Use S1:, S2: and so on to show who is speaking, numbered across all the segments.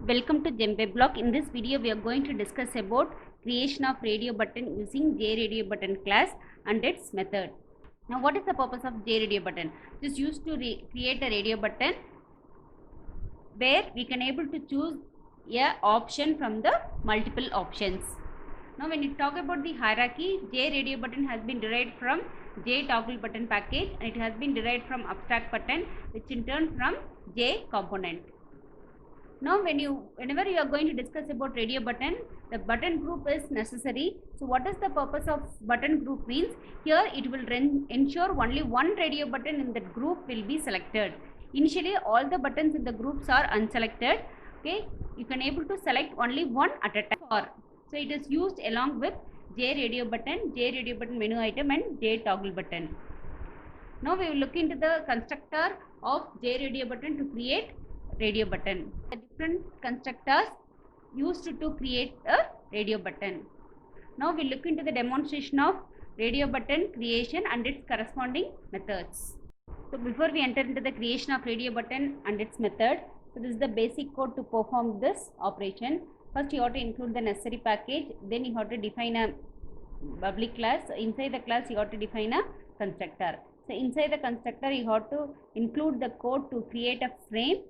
S1: Welcome to Jembe Block. In this video, we are going to discuss about creation of radio button using JRadio button class and its method. Now, what is the purpose of JRadio button? It is used to create a radio button where we can able to choose a option from the multiple options. Now, when you talk about the hierarchy, JRadio button has been derived from JToggle button package, and it has been derived from abstract button, which in turn from J component. Now whenever you are going to discuss about radio button, the button group is necessary. So what is the purpose of button group means? Here it will ensure only one radio button in that group will be selected. Initially all the buttons in the groups are unselected. Okay, you can able to select only one at a time. So it is used along with JRadio button menu item and JToggle button. Now we will look into the constructor of JRadio button to create radio button. The different constructors used to create a radio button. Now we look into the demonstration of radio button creation and its corresponding methods. So before we enter into the creation of radio button and its method, so this is the basic code to perform this operation. First you have to include the necessary package, then you have to define a public class. Inside the class you have to define a constructor. So inside the constructor you have to include the code to create a frame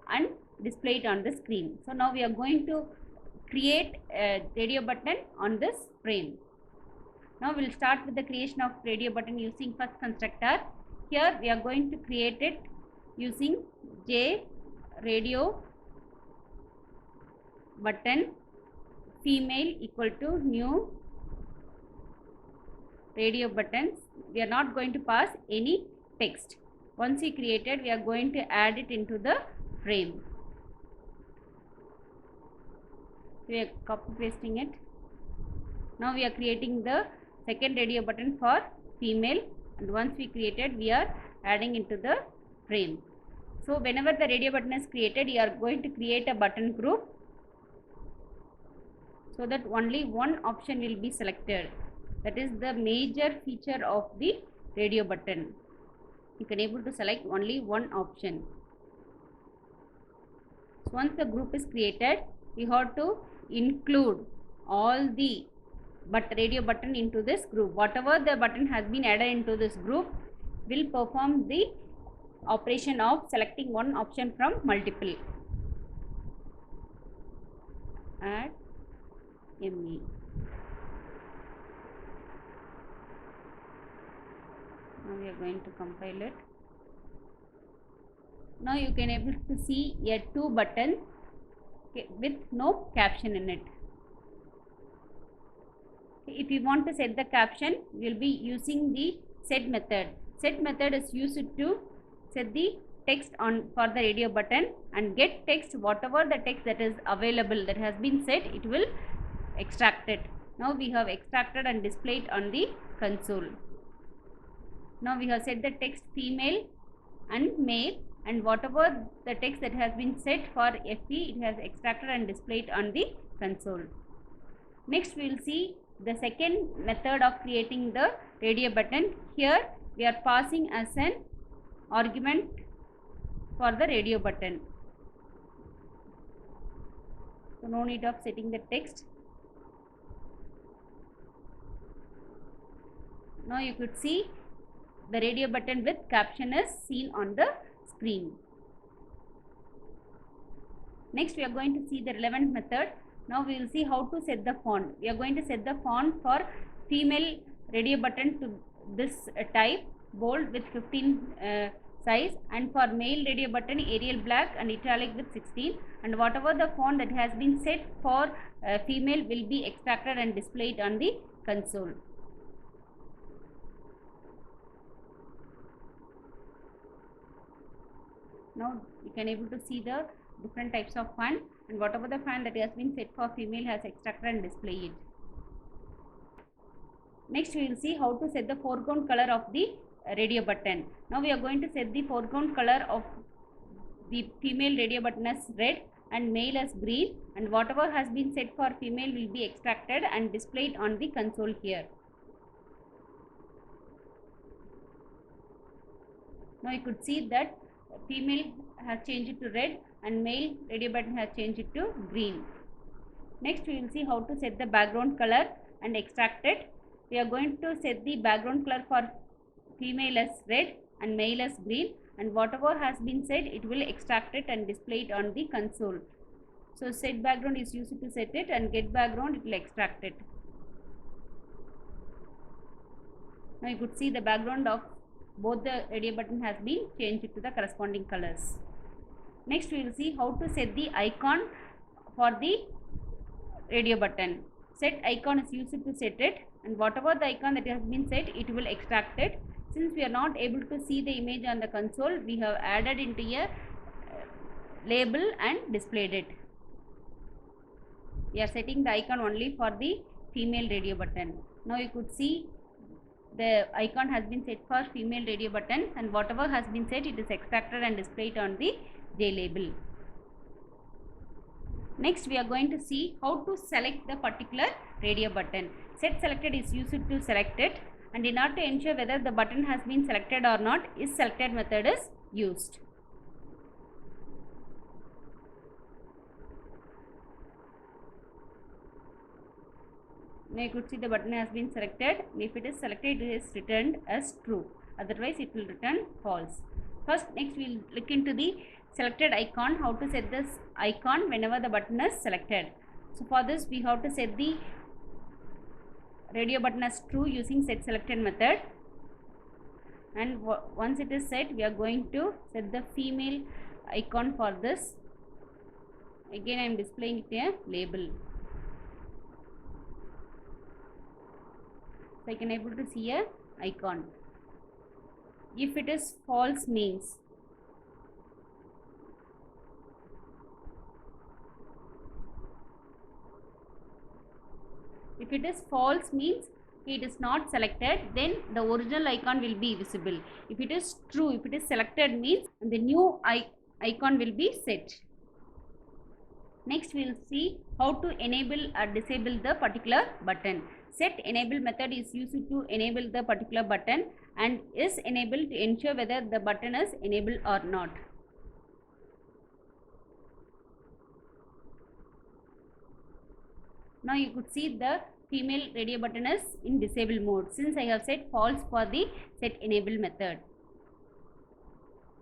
S1: and display it on the screen. So now we are going to create a radio button on this frame. Now we will start with the creation of radio button using first constructor. Here we are going to create it using JRadio button female equal to new radio buttons. We are not going to pass any text. Once we created, we are going to add it into the frame. We are copy pasting it. Now we are creating the second radio button for female, and once we created, we are adding into the frame. So whenever the radio button is created, you are going to create a button group so that only one option will be selected. That is the major feature of the radio button. You can able to select only one option. So once the group is created, we have to include all the radio button into this group. Whatever the button has been added into this group will perform the operation of selecting one option from multiple. Add ME. Now we are going to compile it. Now you can able to see a two button with no caption in it. If you want to set the caption, we will be using the set method. Set method is used to set the text on for the radio button and get text. Whatever the text that is available that has been set, it will extract it. Now we have extracted and displayed on the console. Now we have set the text female and male, and whatever the text that has been set for FE, it has extracted and displayed on the console. Next we will see the second method of creating the radio button. Here we are passing as an argument for the radio button. So no need of setting the text. Now you could see the radio button with caption is seen on the screen. Next we are going to see the relevant method. Now we will see how to set the font. We are going to set the font for female radio button to this type, bold with 15 size, and for male radio button Arial black and italic with 16, and whatever the font that has been set for female will be extracted and displayed on the console. Now you can able to see the different types of font, and whatever the font that has been set for female has extracted and displayed it. Next we will see how to set the foreground color of the radio button. Now we are going to set the foreground color of the female radio button as red and male as green, and whatever has been set for female will be extracted and displayed on the console here. Now you could see that female has changed it to red and male radio button has changed it to green. Next we will see how to set the background color and extract it. We are going to set the background color for female as red and male as green, and whatever has been set it will extract it and display it on the console. So set background is used to set it, and get background it will extract it. Now you could see the background of both the radio button has been changed to the corresponding colors. Next we will see how to set the icon for the radio button. Set icon is used to set it, and whatever the icon that has been set it will extract it. Since we are not able to see the image on the console, we have added into a label and displayed it. We are setting the icon only for the female radio button. Now you could see the icon has been set for female radio button, and whatever has been set it is extracted and displayed on the J label. Next we are going to see how to select the particular radio button. Set selected is used to select it, and in order to ensure whether the button has been selected or not, is selected method is used. Now you could see the button has been selected. If it is selected, it is returned as true, otherwise it will return false. Next we will look into the selected icon, how to set this icon whenever the button is selected. So for this we have to set the radio button as true using set selected method, and once it is set we are going to set the female icon for this. Again I am displaying it a label, so I can able to see a icon. If it is false means it is not selected, then the original icon will be visible. If it is true, if it is selected means the new icon will be set. Next we will see how to enable or disable the particular button. Set enable method is used to enable the particular button, and is enabled to ensure whether the button is enabled or not. Now you could see the female radio button is in disable mode, since I have set false for the set enable method.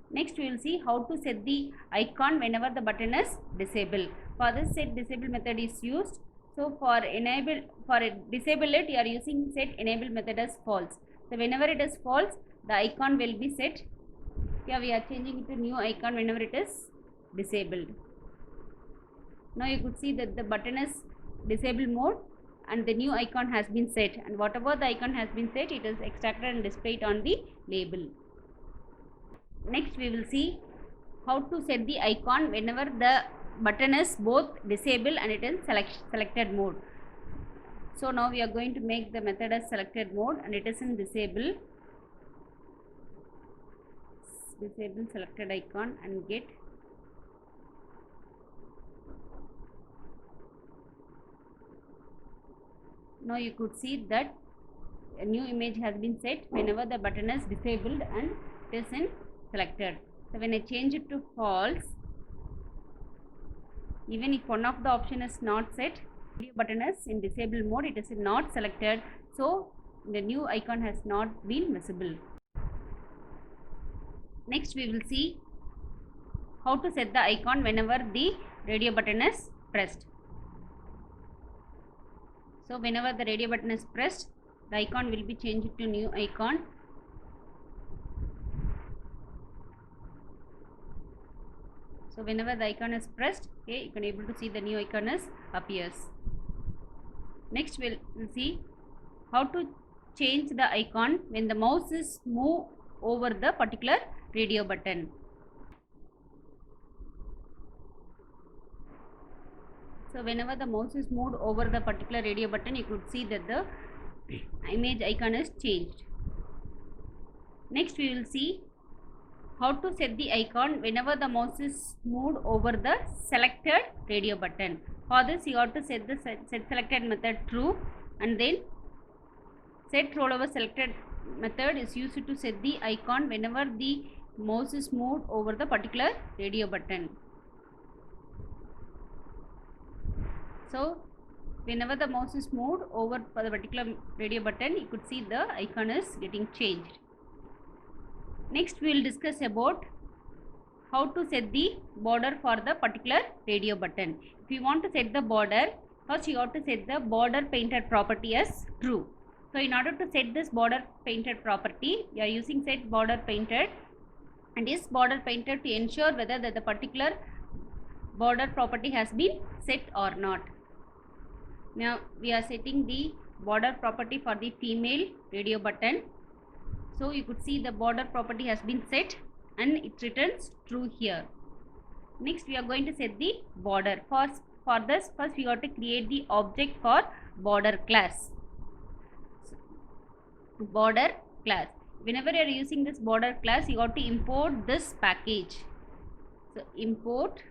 S1: Next we will see how to set the icon whenever the button is disabled. For this, set disable method is used. So for disable it, you are using set enable method as false. So whenever it is false, the icon will be set. Here we are changing it to new icon whenever it is disabled. Now you could see that the button is disable mode and the new icon has been set, and whatever the icon has been set, it is extracted and displayed on the label. Next we will see how to set the icon whenever the button is both disabled and it is selected mode. So now we are going to make the method as selected mode, and it is in disable selected icon and get. Now you could see that a new image has been set whenever the button is disabled and it is in selected. So when I change it to false, even if one of the option is not set, the button is in disabled mode, it is not selected, so the new icon has not been visible. Next we will see how to set the icon whenever the radio button is pressed. So whenever the radio button is pressed, the icon will be changed to new icon. So whenever the icon is pressed, okay, you can able to see the new icon is appears. Next we'll see how to change the icon when the mouse is moved over the particular radio button. So whenever the mouse is moved over the particular radio button, you could see that the image icon is changed. Next we will see how to set the icon whenever the mouse is moved over the selected radio button. For this you have to set the set selected method true, and then set rollover selected method is used to set the icon whenever the mouse is moved over the particular radio button. So whenever the mouse is moved over for the particular radio button, you could see the icon is getting changed. Next we will discuss about how to set the border for the particular radio button. If you want to set the border, first you have to set the border painted property as true. So in order to set this border painted property, you are using set border painted, and is border painted to ensure whether the particular border property has been set or not. Now we are setting the border property for the female radio button. So you could see the border property has been set and it returns true here. Next we are going to set the border. For this, first we have to create the object for border class. Border class. Whenever you are using this border class, you have to import this package. So import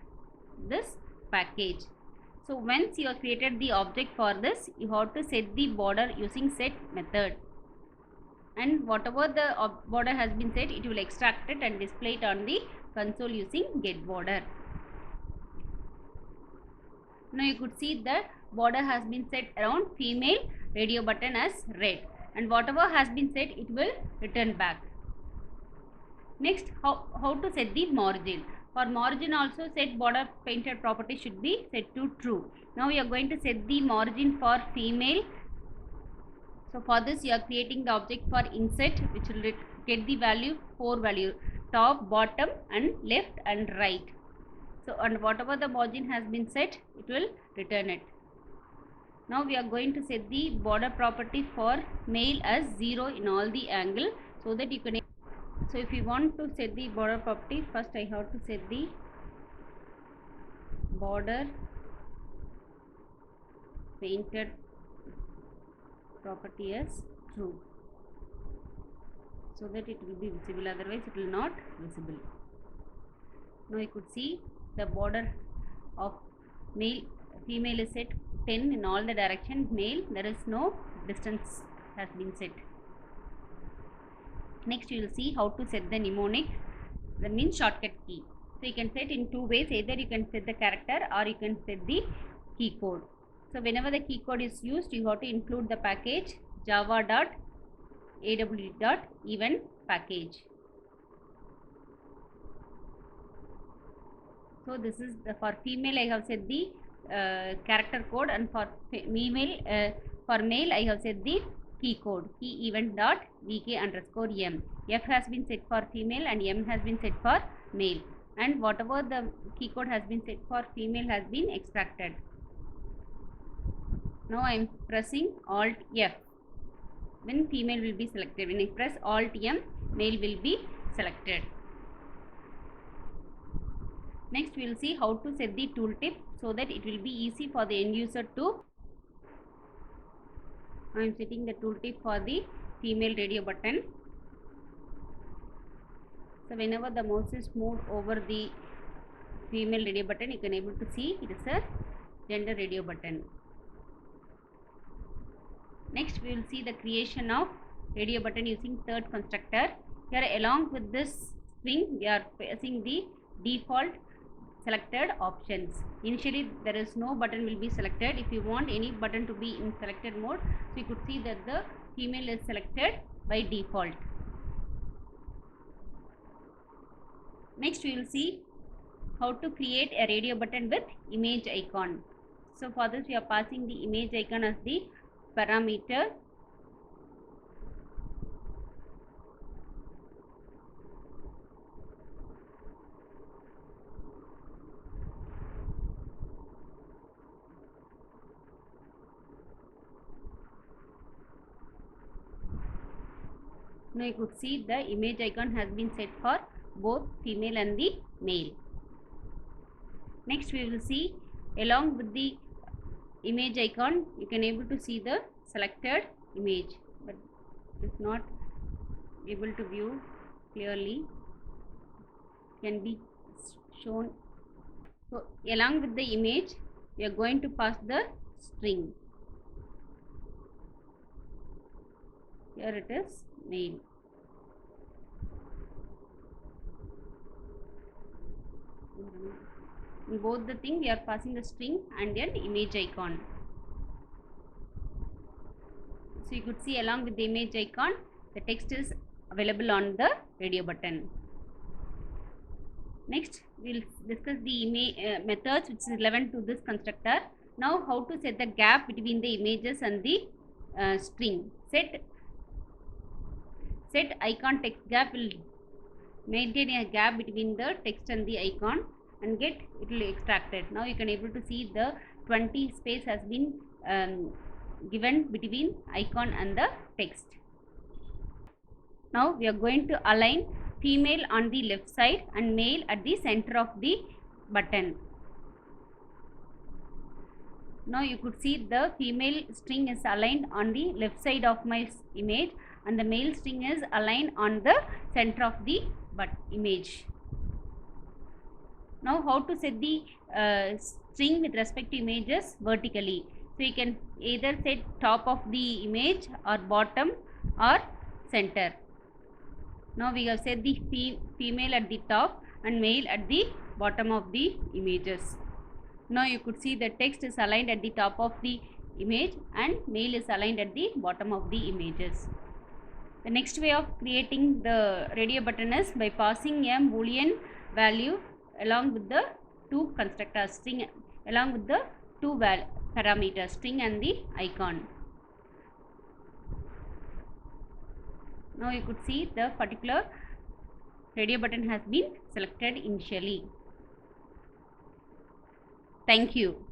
S1: this package. So once you have created the object for this, you have to set the border using set method, and whatever the border has been set, it will extract it and display it on the console using get border. Now you could see that border has been set around female radio button as red, and whatever has been set, it will return back. Next, how to set the margin. For margin also, set border painted property should be set to true. Now we are going to set the margin for female. So for this you are creating the object for inset, which will get the value 4 value, top, bottom and left and right. So and whatever the margin has been set, it will return it. Now we are going to set the border property for male as 0 in all the angle, so that you can. So if you want to set the border property, first I have to set the border painted property as true, so that it will be visible, otherwise it will not visible. Now you could see the border of female is set 10 in all the direction. Male, there is no distance has been set. Next you will see how to set the mnemonic, that means shortcut key. So you can set in two ways, either you can set the character or you can set the key code. So whenever the key code is used, you have to include the package java.aw.event package. So this is for female I have set the character code, and for male I have set the key code, key event dot vk_m. F has been set for female and M has been set for male, and whatever the key code has been set for female has been extracted. Now I am pressing Alt F, when female will be selected. When I press Alt M, male will be selected. Next we will see how to set the tooltip, so that it will be easy for the end user to. I am setting the tooltip for the female radio button. So whenever the mouse is moved over the female radio button, you can able to see it is a gender radio button. Next we will see the creation of radio button using third constructor. Here along with this string, we are passing the default selected options. Initially there is no button will be selected. If you want any button to be in selected mode, so you could see that the female is selected by default. Next we will see how to create a radio button with image icon. So for this we are passing the image icon as the parameter. Now you could see the image icon has been set for both female and the male. Next we will see, along with the image icon, you can able to see the selected image, but it is not able to view clearly, can be shown. So along with the image, we are going to pass the string. Here it is male. In both the thing we are passing the string and an image icon. So you could see along with the image icon, the text is available on the radio button. Next, we will discuss the methods which is relevant to this constructor. Now, how to set the gap between the images and the string. Set icon text gap will maintain a gap between the text and the icon and it will extracted. Now you can able to see the 20 space has been given between icon and the text. Now we are going to align female on the left side and male at the center of the button. Now you could see the female string is aligned on the left side of my image and the male string is aligned on the center of the image. Now how to set the string with respect to images vertically. So you can either set top of the image or bottom or center. Now we have set the female at the top and male at the bottom of the images. Now you could see the text is aligned at the top of the image and male is aligned at the bottom of the images. The next way of creating the radio button is by passing a boolean value along with the two constructors, string along with the two parameters, string and the icon. Now you could see the particular radio button has been selected initially. Thank you.